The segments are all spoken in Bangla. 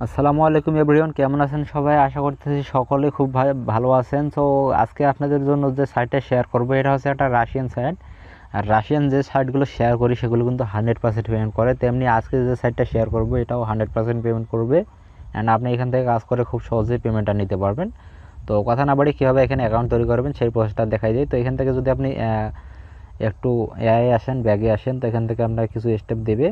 আসসালামু আলাইকুম এভরিওয়ান, কেমন আছেন সবাই? আশা করতেছি সকলে খুব ভালো আছেন। তো আজকে আপনাদের জন্য যে সাইটটা শেয়ার করবো এটা হচ্ছে একটা রাশিয়ান সাইট। আর রাশিয়ান যে সাইটগুলো শেয়ার করি সেগুলো কিন্তু 100% পেমেন্ট করে, তেমনি আজকে যে সাইটটা শেয়ার করবো এটাও 100% পেমেন্ট করবে। অ্যান্ড আপনি এখান থেকে কাজ করে খুব সহজেই পেমেন্টটা নিতে পারবেন। তো কথা না বাড়ি কীভাবে এখানে অ্যাকাউন্ট তৈরি করবেন সেই প্রসেসটা দেখাই যায়। তো এখান থেকে যদি আপনি একটু এআই আসেন, ব্যাগে আসেন, তো এখান থেকে আপনার কিছু স্টেপ দেবে।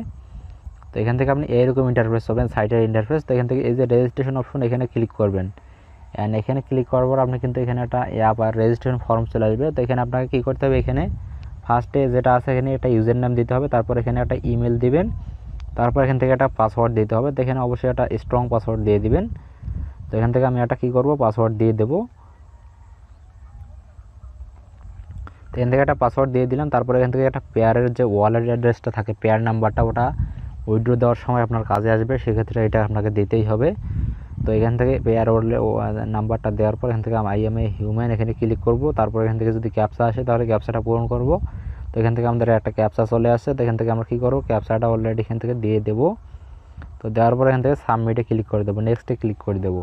তো এখান থেকে আপনি এইরকম ইন্টারফেস পাবেন, সাইটের ইন্টারফেস। তো এখান থেকে এই যে রেজিস্ট্রেশন অপশন এখানে ক্লিক করবেন। অ্যান্ড এখানে ক্লিক করার পর আপনি কিন্তু এখানে একটা অ্যাপ আর রেজিস্ট্রেশন ফর্ম চলে আসবে। তো এখানে আপনাকে কী করতে হবে, এখানে ফার্স্টে যেটা আছে এখানে একটা ইউজার নাম দিতে হবে, তারপর এখানে একটা ইমেল দিবেন, তারপর এখান থেকে একটা পাসওয়ার্ড দিতে হবে। তো এখানে অবশ্যই একটা স্ট্রং পাসওয়ার্ড দিয়ে দিবেন। তো এখান থেকে আমি একটা কী করবো, পাসওয়ার্ড দিয়ে দেবো। তো এখান থেকে একটা পাসওয়ার্ড দিয়ে দিলাম। তারপরে এখান থেকে একটা পেয়ারের যে ওয়ালেট অ্যাড্রেসটা থাকে, পেয়ার নাম্বারটা, ওটা উইথড্র দেওয়ার সময় আপনার কাজে আসবে, সেক্ষেত্রে এটা আপনাকে দিতেই হবে। তো এখান থেকে পেয়ার নাম্বারটা দেওয়ার পর এখান থেকে আই এম এ হিউম্যান এখানে ক্লিক করব। তারপর এখান থেকে যদি ক্যাপচা আসে তাহলে ক্যাপচাটা পূরণ করব। তো এখান থেকে আমাদের একটা ক্যাপচা চলে আসছে। তো এখান থেকে আমরা কী করবো, ক্যাপচাটা অলরেডি এখান থেকে দিয়ে দেবো। তো দেওয়ার পর এখান থেকে সাবমিটে ক্লিক করে দেবো, নেক্সটে ক্লিক করে দেবো।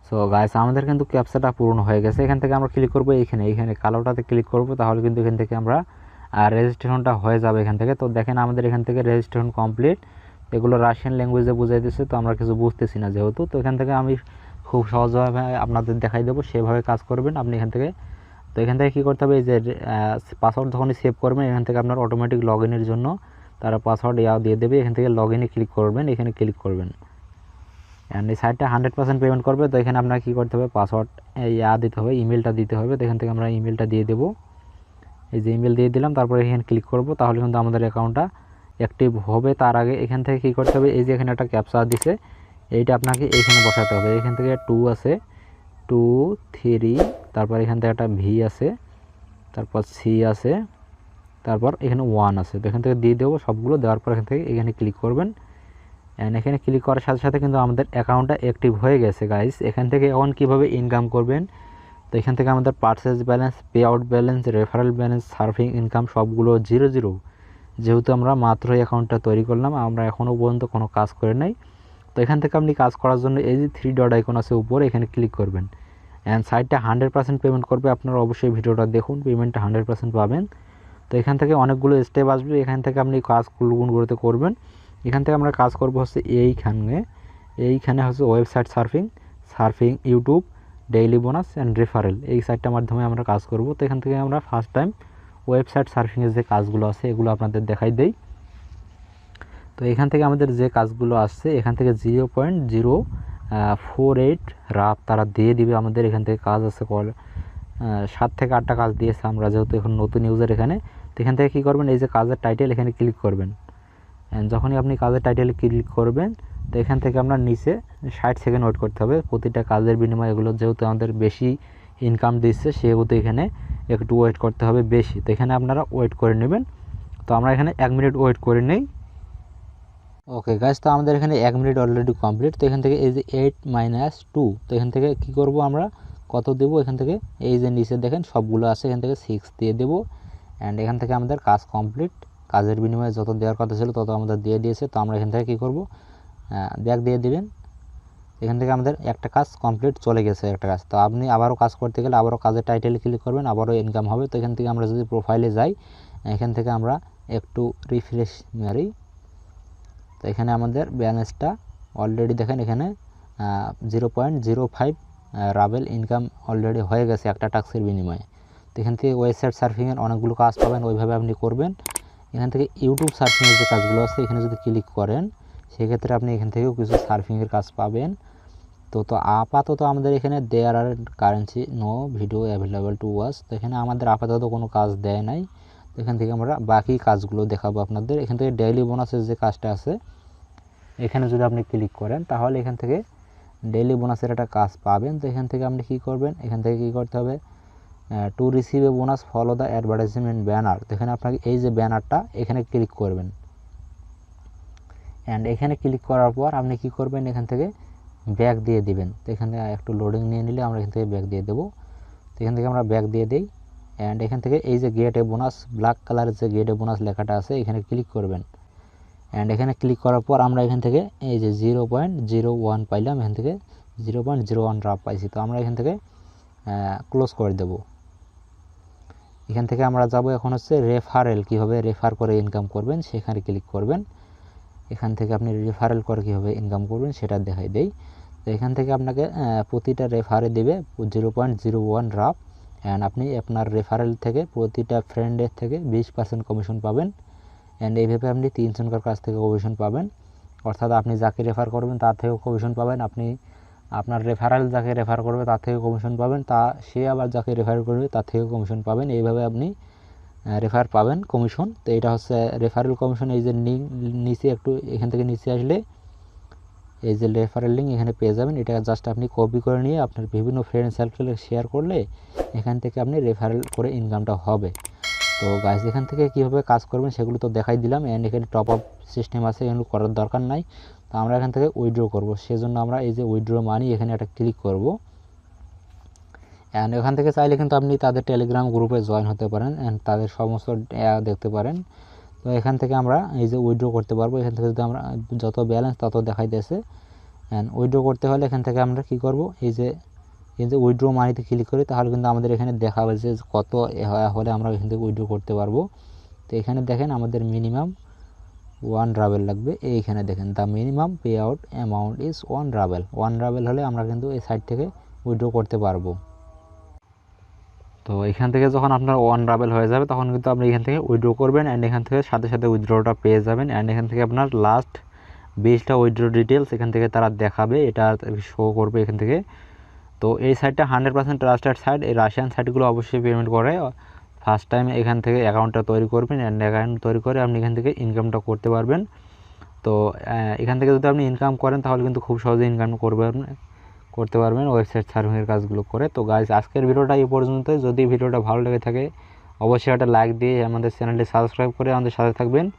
সো গাইস, আমাদের কিন্তু ক্যাপচাটা পূরণ হয়ে গেছে। এখান থেকে আমরা ক্লিক করবো এইখানে কালোটাতে ক্লিক করব, তাহলে কিন্তু এখান থেকে আমরা রেজিস্ট্রেশনটা হয়ে যাবে এখান থেকে। তো দেখেন আমাদের এখান থেকে রেজিস্ট্রেশন কমপ্লিট। এগুলো রাশিয়ান ল্যাঙ্গুয়েজে বুঝাই দিচ্ছে, তো আমরা কিছু বুঝতেছি না যেহেতু। তো এখান থেকে আমি খুব সহজভাবে আপনাদের দেখাই দেবো, সেভাবে কাজ করবেন আপনি এখান থেকে। তো এখান থেকে কী করতে হবে, এই যে পাসওয়ার্ড যখনই সেভ করবেন এখান থেকে আপনার অটোমেটিক লগ ইনের জন্য তারা পাসওয়ার্ড দিয়ে দেবে। এখান থেকে লগ ইনে ক্লিক করবেন, এখানে ক্লিক করবেন। অ্যান্ড এই সাইটটা 100% পেমেন্ট করবে। তো এখানে আপনাকে কী করতে হবে, পাসওয়ার্ড দিতে হবে, ইমেলটা দিতে হবে। তো এখান থেকে আমরা ইমেলটা দিয়ে দেবো। এই যে ইমেল দিয়ে দিলাম, তারপরে এখানে ক্লিক করব, তাহলে কিন্তু আমাদের অ্যাকাউন্টটা অ্যাক্টিভ হবে। তার আগে এখান থেকে কী করতে হবে, এই যে এখানে একটা ক্যাপচা দিছে, এইটা আপনাকে এইখানে বসাতে হবে। এখান থেকে 2 আছে, 2 3, তারপর এখান থেকে একটা ভি আছে, তারপর সি আছে, তারপর এখানে 1 আছে। তো এখান থেকে দিয়ে দেবো সবগুলো। দেওয়ার পর এখান থেকে এখানে ক্লিক করবেন। অ্যান্ড এখানে ক্লিক করার সাথে সাথে কিন্তু আমাদের অ্যাকাউন্টটা অ্যাক্টিভ হয়ে গেছে গাইস। এখান থেকে এখন কীভাবে ইনকাম করবেন, তো এখান থেকে আমাদের purchase balance, pay out balance, referral balance, surfing income সবগুলো 0 0। যেহেতু আমরা মাত্রই অ্যাকাউন্টটা তৈরি করলাম, আমরা এখনও পর্যন্ত কোনো কাজ করে নাই। তো এখান থেকে আপনি কাজ করার জন্য এই যে 3 ডট আইকন আছে উপরে, এখানে ক্লিক করবেন। অ্যান্ড সাইটটা 100% পেমেন্ট করবে। আপনারা অবশ্যই ভিডিওটা দেখুন, পেমেন্টটা 100% পাবেন। তো এখান থেকে অনেকগুলো স্টেপ আসবে, এখান থেকে আপনি কাজগুলোতে করবেন। এখান থেকে আমরা কাজ করব হচ্ছে এইখানে হচ্ছে website surfing YouTube, daily bonus and referral, এই সাইটটার মাধ্যমে আমরা কাজ করব। তো এখান থেকে আমরা ফার্স্ট টাইম ওয়েবসাইট সার্ফিংয়ের যে কাজগুলো আছে এগুলো আপনাদের দেখাই দেই। তো এখান থেকে আমাদের যে কাজগুলো আসছে, এখান থেকে 0.048 রাফ তারা দিয়ে দিবে আমাদের। এখান থেকে কাজ আছে 7 থেকে 8টা কাজ দিয়েছে, আমরা যেহেতু এখন নতুন ইউজার এখানে। তো এখান থেকে কী করবেন, এই যে কাজের টাইটেল এখানে ক্লিক করবেন। যখনই আপনি কাজের টাইটেলে ক্লিক করবেন, তো এখান থেকে আপনার নিচে 60 সেকেন্ড ওয়েট করতে হবে প্রতিটা কাজের বিনিময়ে। এগুলো যেহেতু আমাদের বেশি ইনকাম দিচ্ছে, সেহেতু এখানে একটু ওয়েট করতে হবে বেশি। তো এখানে আপনারা ওয়েট করে নেবেন। তো আমরা এখানে 1 মিনিট ওয়েট করে নেই। ওকে গাইস, তো আমাদের এখানে 1 মিনিট অলরেডি কমপ্লিট। তো এখান থেকে এই যে 8 - 2, তো এখান থেকে কী করব, আমরা কত দেবো, এখান থেকে এই যে নিচে দেখেন সবগুলো আছে, এখান থেকে 6 দিয়ে দেবো। অ্যান্ড এখান থেকে আমাদের কাজ কমপ্লিট। কাজের বিনিময়ে যত দেওয়ার কথা ছিল তত আমাদের দিয়ে দিয়েছে। তো আমরা এখান থেকে কী করব, ব্যাক দিয়ে দিবেন। এখান থেকে আমাদের একটা কাজ কমপ্লিট চলে গেছে, একটা কাজ। তো আপনি আবারও কাজ করতে গেলে আবারও কাজের টাইটেলে ক্লিক করবেন, আবারও ইনকাম হবে। তো এখান থেকে আমরা যদি প্রোফাইলে যাই, এখান থেকে আমরা একটু রিফ্রেশ মারি। তো এখানে আমাদের ব্যালেন্সটা অলরেডি দেখেন, এখানে 0.05 রাবেল ইনকাম অলরেডি হয়ে গেছে একটা টাস্কের বিনিময়ে। তো এখান থেকে ওয়েবসাইট সার্ফিংয়ের অনেকগুলো কাজ পাবেন, ওইভাবে আপনি করবেন। এখান থেকে ইউটিউব সার্ফিংয়ের যে কাজগুলো আছে এখানে যদি ক্লিক করেন, সেক্ষেত্রে আপনি এখান থেকেও কিছু সার্ফিংয়ের কাজ পাবেন। তো আপাতত আমাদের এখানে there are currently no video available to watch. তো এখানে আমাদের আপাতত কোনো কাজ দেয় নাই। তো এখান থেকে আমরা বাকি কাজগুলো দেখাবো আপনাদের। এখান থেকে ডেইলি বোনাসের যে কাজটা আছে এখানে যদি আপনি ক্লিক করেন, তাহলে এখান থেকে ডেইলি বোনাসের একটা কাজ পাবেন। তো এখান থেকে আপনি কী করবেন, এখান থেকে কী করতে হবে, to receive a bonus follow the advertisement banner. তো এখানে আপনাকে এই যে ব্যানারটা এখানে ক্লিক করবেন। অ্যান্ড এখানে ক্লিক করার পর আপনি কী করবেন, এখান থেকে ব্যাক দিয়ে দিবেন। তো এখানে একটু লোডিং নিয়ে নিলে আমরা এখান থেকে ব্যাক দিয়ে দেবো। তো এখান থেকে আমরা ব্যাক দিয়ে দিই। অ্যান্ড এখান থেকে এই যে গেট এ বোনাস, ব্ল্যাক কালারের যে গেট এ বোনাস লেখাটা আছে এখানে ক্লিক করবেন। অ্যান্ড এখানে ক্লিক করার পর আমরা এখান থেকে এই যে 0.01 পাইলাম, এখান থেকে 0.01 ড্রপ পাইছি। তো আমরা এখান থেকে ক্লোজ করে দেব। এখান থেকে আমরা যাব এখন হচ্ছে রেফারেল, কীভাবে রেফার করে ইনকাম করবেন সেখানে ক্লিক করবেন। এখান থেকে আপনি রেফারেল করে কীভাবে ইনকাম করবেন সেটা দেখাই দেই। তো এখান থেকে আপনাকে প্রতিটা রেফারে দেবে 0.01 ড্রপ, অ্যান্ড আপনি আপনার রেফারেল থেকে প্রতিটা ফ্রেন্ডের থেকে 20% কমিশন পাবেন। অ্যান্ড এইভাবে আপনি 3 জনকার কাছ থেকে কমিশন পাবেন, অর্থাৎ আপনি যাকে রেফার করবেন তার থেকেও কমিশন পাবেন, আপনি আপনার রেফারেল যাকে রেফার করবে তার থেকে কমিশন পাবেন, সে আবার যাকে রেফার করবে তার থেকেও কমিশন পাবেন। এইভাবে আপনি রেফার পাবেন কমিশন। তো এটা হচ্ছে রেফারেল কমিশন। এই যে নিচে একটু এখান থেকে নিচে আসলে এই যে রেফারেল লিঙ্ক এখানে পেয়ে যাবেন। এটা জাস্ট আপনি কপি করে নিয়ে আপনার বিভিন্ন ফ্রেন্ড সার্কেলে শেয়ার করলে এখান থেকে আপনি রেফারেল করে ইনকামটা হবে। তো গাইস এখান থেকে কীভাবে কাজ করবেন সেগুলো তো দেখাই দিলাম। অ্যান্ড এখানে টপ আপ সিস্টেম আছে, এগুলো করার দরকার নাই। তো আমরা এখান থেকে উইথড্র করব, সেজন্য আমরা এই যে উইথড্র মানি এখানে একটা ক্লিক করব। অ্যান্ড এখান থেকে চাইলে কিন্তু আপনি তাদের টেলিগ্রাম গ্রুপে জয়েন হতে পারেন অ্যান্ড তাদের সমস্ত দেখতে পারেন। তো এখান থেকে আমরা এই যে উইথড্র করতে পারবো। এখান থেকে যদি আমরা যত ব্যালেন্স তত দেখাইতেছে। অ্যান্ড উইথড্র করতে হলে এখান থেকে আমরা কি করব, এই যে উইথড্র মানিতে ক্লিক করি, তাহলে কিন্তু আমাদের এখানে দেখাবে যে কত হলে আমরা এখান থেকে উইথড্র করতে পারবো। তো এখানে দেখেন আমাদের মিনিমাম 1 রাবেল লাগবে। এইখানে দেখেন the minimum pay out amount is 1 রাবেল। 1 রাবেল হলে আমরা কিন্তু এই সাইট থেকে উইথড্র করতে পারবো। তো এখান থেকে যখন আপনার 1 রাবেল হয়ে যাবে তখন কিন্তু আপনি এখান থেকে উইথড্র করবেন, অ্যান্ড এখান থেকে সাথে সাথে উইথড্রটা পেয়ে যাবেন। অ্যান্ড এখান থেকে আপনার লাস্ট 20টা উইথড্র ডিটেলস এখান থেকে তারা দেখাবে, এটা শো করবে এখান থেকে। তো এই সাইটটা 100% ট্রাস্টেড সাইট। এই রাশিয়ান সাইটগুলো অবশ্যই পেমেন্ট করে। ফার্স্ট টাইম এখান থেকে অ্যাকাউন্টটা তৈরি করবেন, অ্যান্ড অ্যাকাউন্ট তৈরি করে আপনি এখান থেকে ইনকামটা করতে পারবেন। তো এখান থেকে যদি আপনি ইনকাম করেন তাহলে কিন্তু খুব সহজে ইনকাম করতে পারবেন ওয়েবসাইট সার্ভিংয়ের কাজগুলো করে। তো গাইজ আজকের ভিডিওটা এই পর্যন্তই। যদি ভিডিওটা ভালো লেগে থাকে অবশ্যই একটা লাইক দিয়ে আমাদের চ্যানেলটি সাবস্ক্রাইব করে আমাদের সাথে থাকবেন।